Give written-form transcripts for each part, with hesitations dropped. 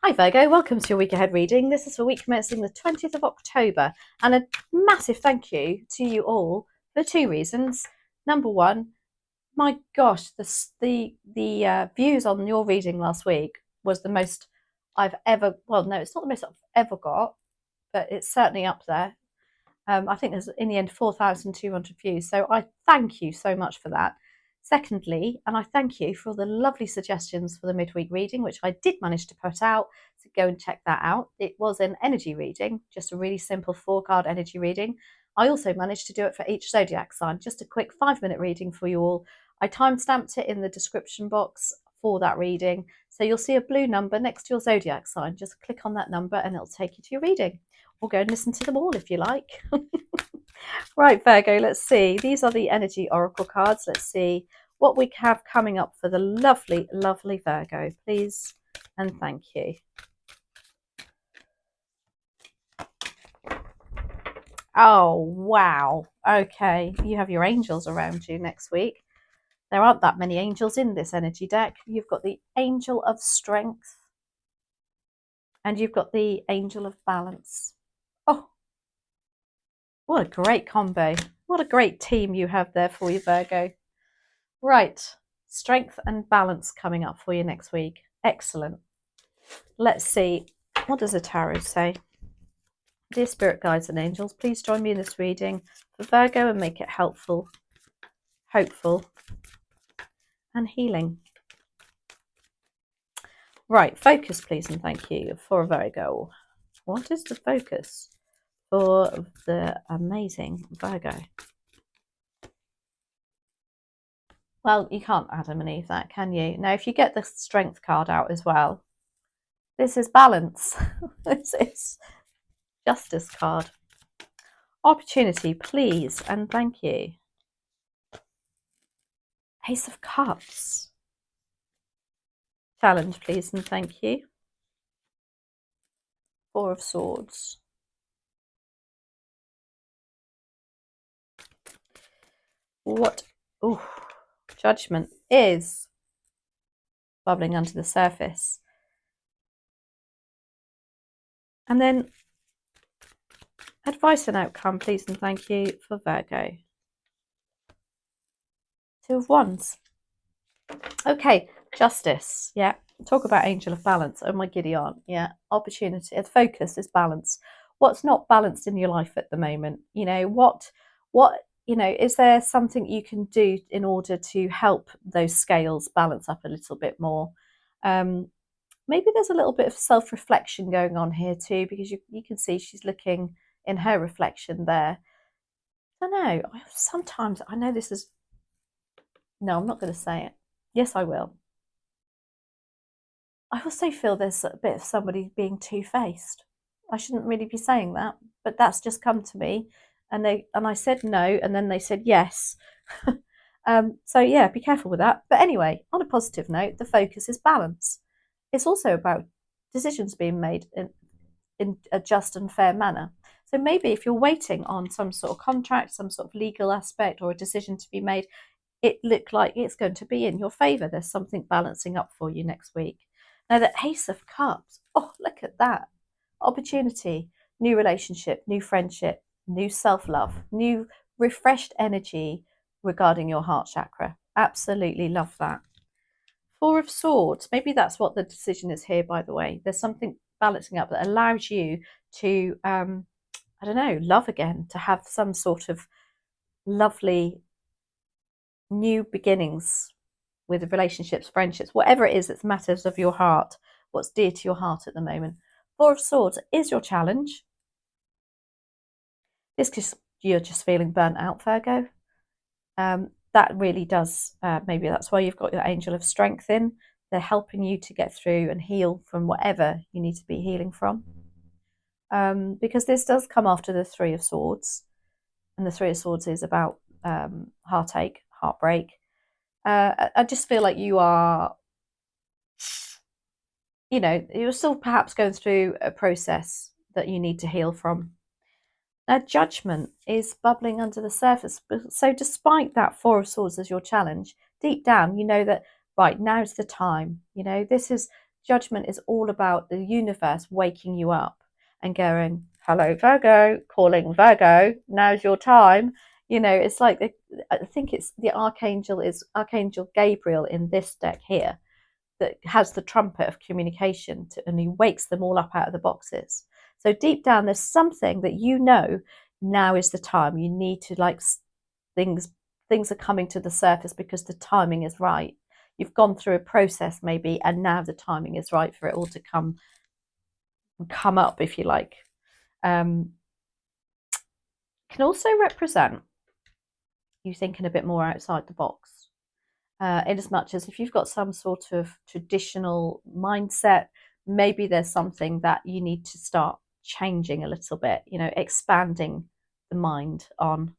Hi Virgo, welcome to your week ahead reading. This is for week commencing the 20th of October, and a massive thank you to you all for two reasons. Number one, my gosh, the views on your reading last week was the most I've ever, well, no, it's not the most I've ever got, but it's certainly up there. I think there's in the end 4,200 views, so I thank you so much for that. Secondly, and I thank you for all the lovely suggestions for the midweek reading, which I did manage to put out, so go and check that out. It was an energy reading, just a really simple 4-card energy reading. I also managed to do it for each zodiac sign, just a quick 5-minute reading for you all. I timestamped it in the description box for that reading, so you'll see a blue number next to your zodiac sign. Just click on that number and it'll take you to your reading, or go and listen to them all if you like. Right, Virgo, let's see. These are the energy oracle cards. Let's see what we have coming up for the lovely, lovely Virgo. Please and thank you. Oh, wow. Okay, you have your angels around you next week. There aren't that many angels in this energy deck. You've got the Angel of Strength and you've got the Angel of Balance. Oh, what a great combo. What a great team you have there for you, Virgo. Right, strength and balance coming up for you next week. Excellent. Let's see. What does the tarot say? Dear spirit guides and angels, please join me in this reading for Virgo and make it helpful, hopeful, and healing. Right, focus please and thank you for Virgo. What is the focus for the amazing Virgo? Well, you can't Adam and Eve that, can you? Now, if you get the strength card out as well, this is balance. This is justice card. Opportunity, please and thank you. Ace of Cups. Challenge, please and thank you. Four of Swords. What? Ooh, Judgment is bubbling under the surface. And then advice and outcome, please and thank you for Virgo. Two of Wands. Okay, justice. Yeah, talk about Angel of Balance. Oh my giddy aunt. Yeah, opportunity. Focus is balance. What's not balanced in your life at the moment? You know, what is there something you can do in order to help those scales balance up a little bit more? Maybe there's a little bit of self-reflection going on here too, because you can see she's looking in her reflection there. I don't know. Sometimes I know this is... No, I'm not going to say it. Yes, I will. I also feel there's a bit of somebody being two-faced. I shouldn't really be saying that, but that's just come to me. And I said no, and then they said yes. So yeah, be careful with that. But anyway, on a positive note, the focus is balance. It's also about decisions being made in a just and fair manner. So maybe if you're waiting on some sort of contract, some sort of legal aspect or a decision to be made, it looked like it's going to be in your favour. There's something balancing up for you next week. Now the Ace of Cups, oh, look at that. Opportunity, new relationship, new friendship, new self-love, new refreshed energy regarding your heart chakra. Absolutely love that. Four of Swords, maybe that's what the decision is here, by the way. There's something balancing up that allows you to, I don't know, love again, to have some sort of lovely new beginnings with relationships, friendships, whatever it is that matters of your heart, what's dear to your heart at the moment. Four of Swords is your challenge. You're just feeling burnt out, Virgo. That really does, maybe that's why you've got your Angel of Strength in. They're helping you to get through and heal from whatever you need to be healing from. Because this does come after the Three of Swords. And the Three of Swords is about heartache, heartbreak. I just feel like you are, you're still perhaps going through a process that you need to heal from. Now, Judgment is bubbling under the surface. So despite that Four of Swords as your challenge, deep down, you know that, right, now's the time. This is Judgment is all about the universe waking you up and going, hello, Virgo, calling Virgo, now's your time. You know, it's like, I think it's the Archangel is Archangel Gabriel in this deck here that has the trumpet of communication and he wakes them all up out of the boxes. So deep down, there's something that you know now is the time. You need to like things are coming to the surface because the timing is right. You've gone through a process maybe, and now the timing is right for it all to come up, if you like. Can also represent you thinking a bit more outside the box. In as much as if you've got some sort of traditional mindset, maybe there's something that you need to start changing a little bit, you know, expanding the mind on.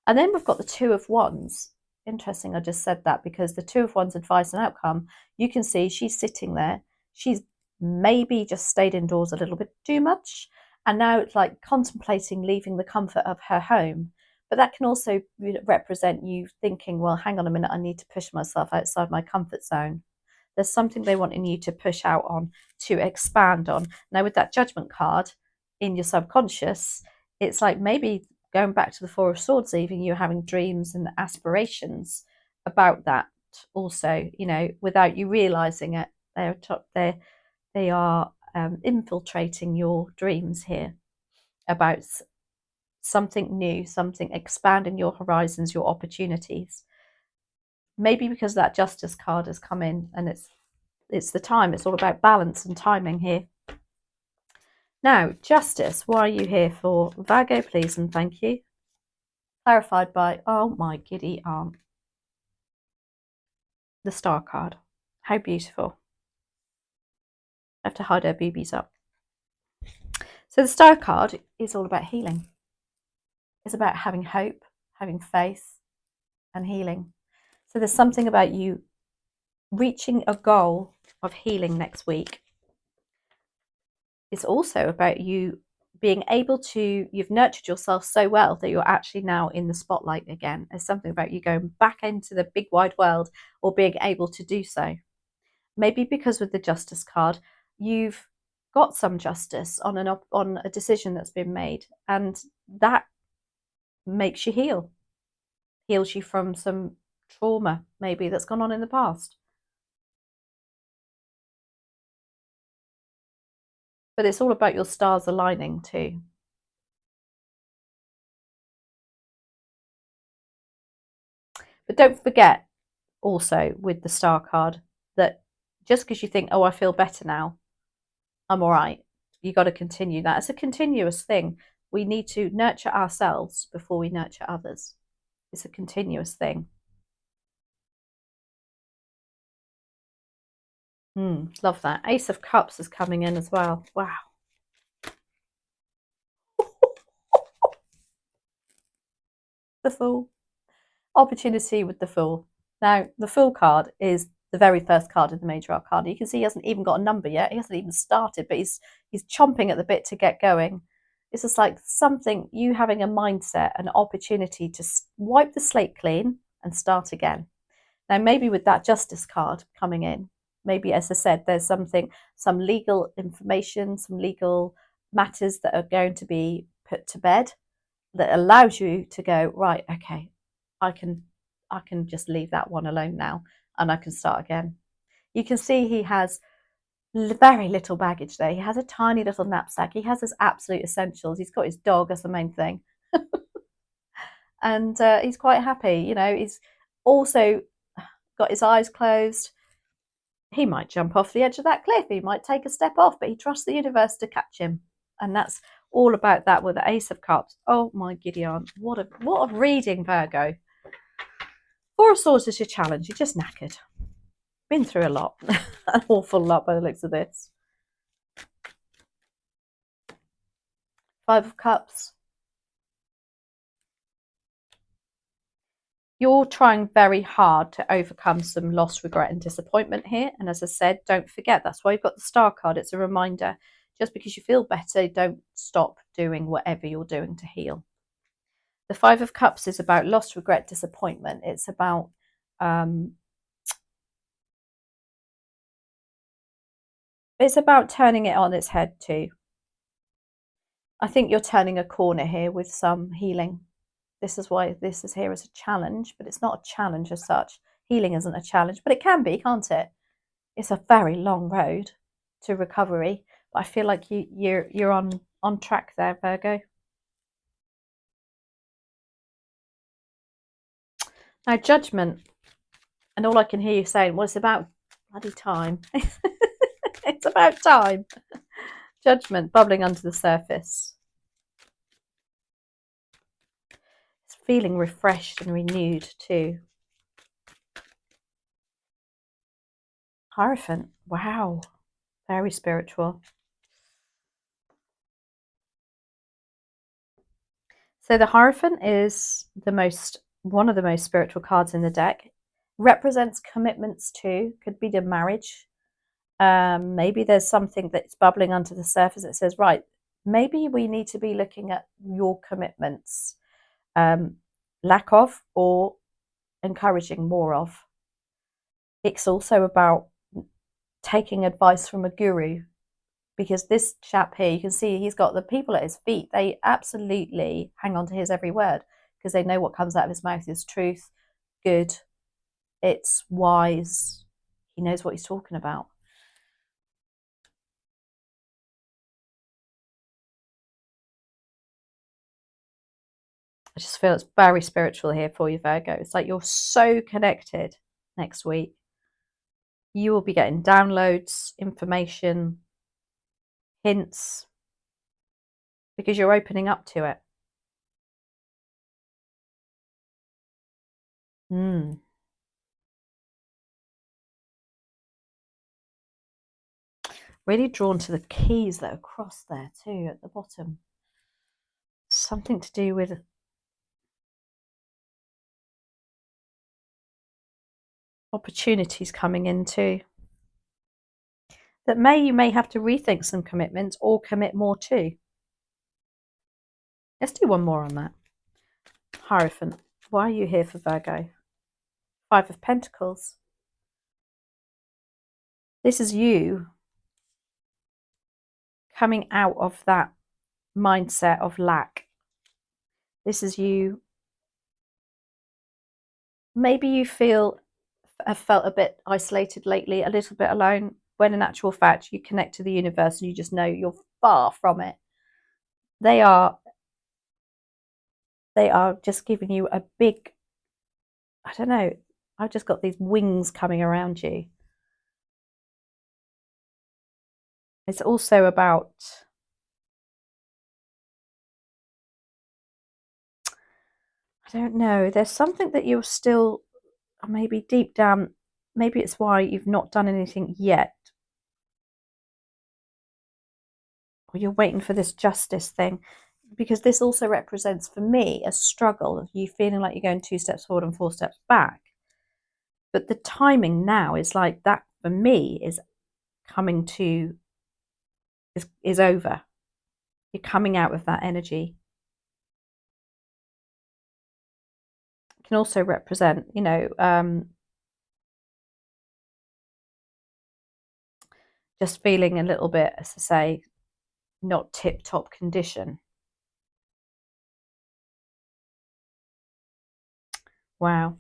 And then we've got the Two of Wands. Interesting, I just said that because the Two of Wands, advice and outcome, you can see she's sitting there. She's maybe just stayed indoors a little bit too much. And now it's like contemplating leaving the comfort of her home. But that can also represent you thinking, well, hang on a minute, I need to push myself outside my comfort zone. There's something they want in you to push out on, to expand on. Now, with that Judgment card in your subconscious, it's like maybe going back to the Four of Swords, even you're having dreams and aspirations about that also, you know, without you realizing it. They are infiltrating your dreams here about something new, something expanding your horizons, your opportunities. Maybe because that Justice card has come in and it's the time. It's all about balance and timing here. Now, Justice, what are you here for? Virgo, please and thank you. Clarified by, oh my giddy aunt, the Star card. How beautiful. I have to hide her boobies up. So the Star card is all about healing. It's about having hope, having faith, and healing. So there's something about you reaching a goal of healing next week. It's also about you being able to, you've nurtured yourself so well that you're actually now in the spotlight again. There's something about you going back into the big wide world or being able to do so. Maybe because with the Justice card, you've got some justice on a decision that's been made, and that makes you heals you from some trauma maybe that's gone on in the past. But it's all about your stars aligning too. But don't forget also with the Star card that just because you think, oh, I feel better now, I'm all right, you got to continue that. It's a continuous thing. We need to nurture ourselves before we nurture others. It's a continuous thing. Love that. Ace of Cups is coming in as well. Wow. The Fool. Opportunity with the Fool. Now, the Fool card is the very first card in the Major Arcana. You can see he hasn't even got a number yet. He hasn't even started, but he's chomping at the bit to get going. It's just like something, you having a mindset, an opportunity to wipe the slate clean and start again. Now, maybe with that Justice card coming in, maybe, as I said, there's something, some legal information, some legal matters that are going to be put to bed that allows you to go, right, okay, I can just leave that one alone now and I can start again. You can see he has very little baggage there. He has a tiny little knapsack. He has his absolute essentials. He's got his dog as the main thing. And he's quite happy. You know, he's also got his eyes closed. He might jump off the edge of that cliff. He might take a step off, but he trusts the universe to catch him. And that's all about that with the Ace of Cups. Oh my giddy aunt. What a reading, Virgo. Four of Swords is your challenge. You're just knackered. Been through a lot. An awful lot by the looks of this. Five of Cups. You're trying very hard to overcome some loss, regret, and disappointment here. And as I said, don't forget, that's why you've got the Star card. It's a reminder. Just because you feel better, don't stop doing whatever you're doing to heal. The Five of Cups is about loss, regret, disappointment. It's about It's about turning it on its head too. I think you're turning a corner here with some healing. This is why this is here as a challenge, but it's not a challenge as such. Healing isn't a challenge, but it can be, can't it? It's a very long road to recovery, but I feel like you're on track there, Virgo. Now, judgment, and all I can hear you saying, well, it's about bloody time. It's about time. Judgment bubbling under the surface. It's feeling refreshed and renewed too. Hierophant, wow, very spiritual. So the Hierophant is one of the most spiritual cards in the deck. Represents commitments too. Could be to marriage. Maybe there's something that's bubbling under the surface that says, right, maybe we need to be looking at your commitments, lack of or encouraging more of. It's also about taking advice from a guru, because this chap here, you can see he's got the people at his feet. They absolutely hang on to his every word because they know what comes out of his mouth is truth, good, it's wise. He knows what he's talking about. I just feel it's very spiritual here for you, Virgo. It's like you're so connected next week. You will be getting downloads, information, hints, because you're opening up to it. Really drawn to the keys that are across there too at the bottom. Something to do with opportunities coming in too. That you may have to rethink some commitments or commit more to. Let's do one more on that. Hierophant, why are you here for Virgo? 5 of Pentacles. This is you coming out of that mindset of lack. This is you. Maybe you have felt a bit isolated lately, a little bit alone, when in actual fact you connect to the universe and you just know you're far from it. They are just giving you a big, I don't know, I've just got these wings coming around you. It's also about, I don't know, there's something that you're still, maybe deep down, maybe it's why you've not done anything yet. Or you're waiting for this justice thing. Because this also represents, for me, a struggle of you feeling like you're going 2 steps forward and 4 steps back. But the timing now is like that, for me, is coming to, is over. You're coming out of that energy. It can also represent, just feeling a little bit, as I say, not tip-top condition. Wow.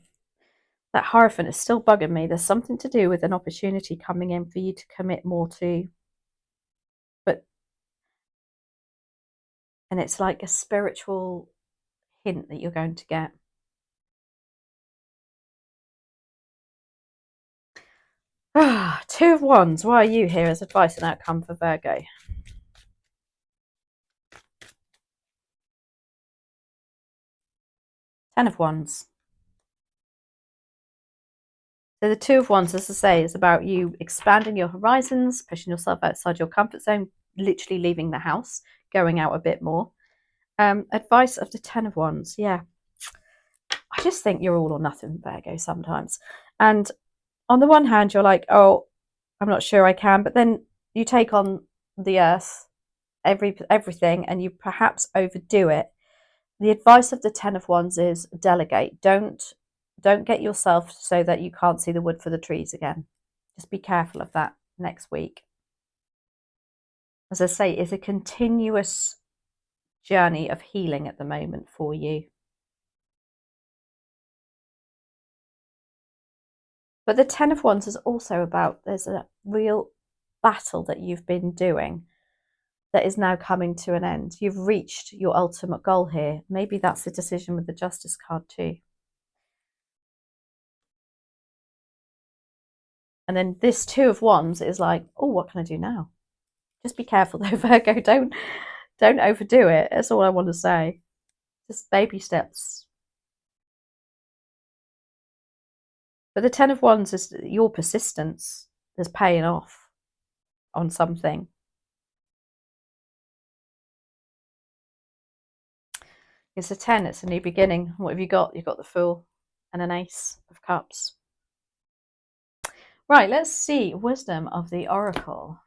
That Hierophant is still bugging me. There's something to do with an opportunity coming in for you to commit more to. And it's like a spiritual hint that you're going to get. Two of Wands, why are you here as advice and outcome for Virgo? Ten of Wands. So the Two of Wands, as I say, is about you expanding your horizons, pushing yourself outside your comfort zone, literally leaving the house, going out a bit more. Advice of the Ten of Wands, yeah. I just think you're all or nothing, Virgo, sometimes. And on the one hand, you're like, oh, I'm not sure I can. But then you take on the earth, everything, and you perhaps overdo it. The advice of the Ten of Wands is delegate. Don't get yourself so that you can't see the wood for the trees again. Just be careful of that next week. as I say, is a continuous journey of healing at the moment for you. But the Ten of Wands is also about, there's a real battle that you've been doing that is now coming to an end. You've reached your ultimate goal here. Maybe that's the decision with the Justice card too. And then this Two of Wands is like, oh, what can I do now? Just be careful though, Virgo. Don't overdo it. That's all I want to say. Just baby steps. But the Ten of Wands is your persistence is paying off on something. It's a 10, it's a new beginning. What have you got? You've got the Fool and an Ace of Cups. Right, let's see. Wisdom of the Oracle.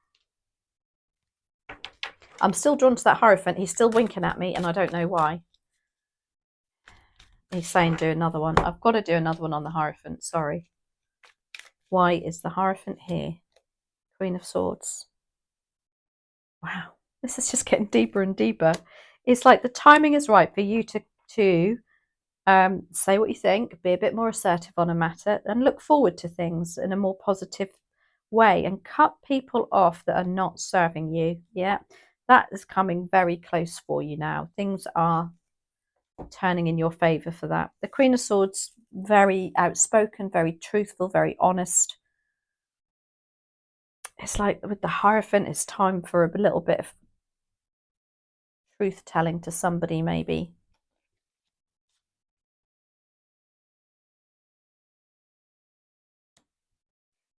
I'm still drawn to that Hierophant. He's still winking at me and I don't know why. He's saying do another one. I've got to do another one on the Hierophant, sorry. Why is the Hierophant here? Queen of Swords. Wow, this is just getting deeper and deeper. It's like the timing is right for you to say what you think, be a bit more assertive on a matter, and look forward to things in a more positive way and cut people off that are not serving you. Yeah, that is coming very close for you now. Things are turning in your favor for that. The Queen of Swords, very outspoken, very truthful, very honest. It's like with the Hierophant, it's time for a little bit of truth telling to somebody, maybe.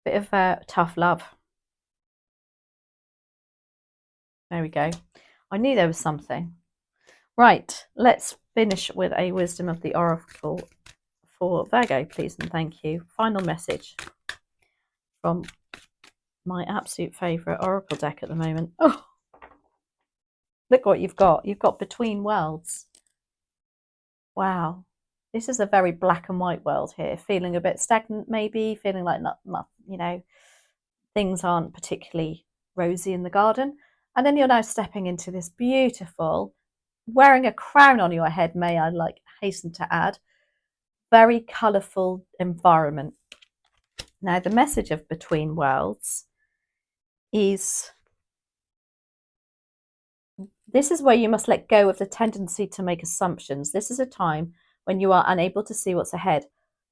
Bit of tough love. There we go. I knew there was something. Right, let's finish with a Wisdom of the Oracle for Virgo, please and thank you. Final message from my absolute favourite Oracle deck at the moment. Oh, look what you've got. You've got Between Worlds. Wow. This is a very black and white world here. Feeling a bit stagnant, maybe. Feeling like not, you know, things aren't particularly rosy in the garden. And then you're now stepping into this beautiful, wearing a crown on your head, may I hasten to add, very colourful environment. Now, the message of Between Worlds is this is where you must let go of the tendency to make assumptions. This is a time when you are unable to see what's ahead.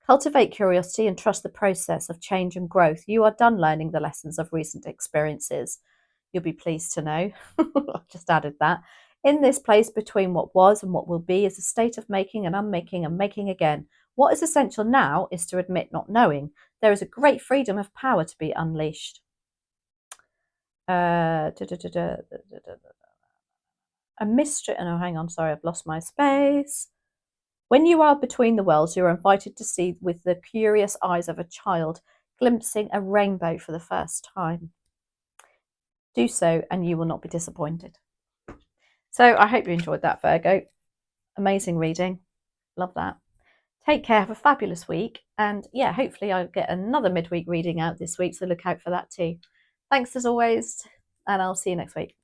Cultivate curiosity and trust the process of change and growth. You are done learning the lessons of recent experiences. You'll be pleased to know. I've just added that. In this place between what was and what will be is a state of making and unmaking and making again. What is essential now is to admit not knowing. There is a great freedom of power to be unleashed. A mystery. Oh, hang on. Sorry, I've lost my space. When you are between the worlds, you are invited to see with the curious eyes of a child, glimpsing a rainbow for the first time. Do so and you will not be disappointed. So I hope you enjoyed that, Virgo. Amazing reading. Love that. Take care. Have a fabulous week. And yeah, hopefully I'll get another midweek reading out this week. So look out for that too. Thanks as always. And I'll see you next week.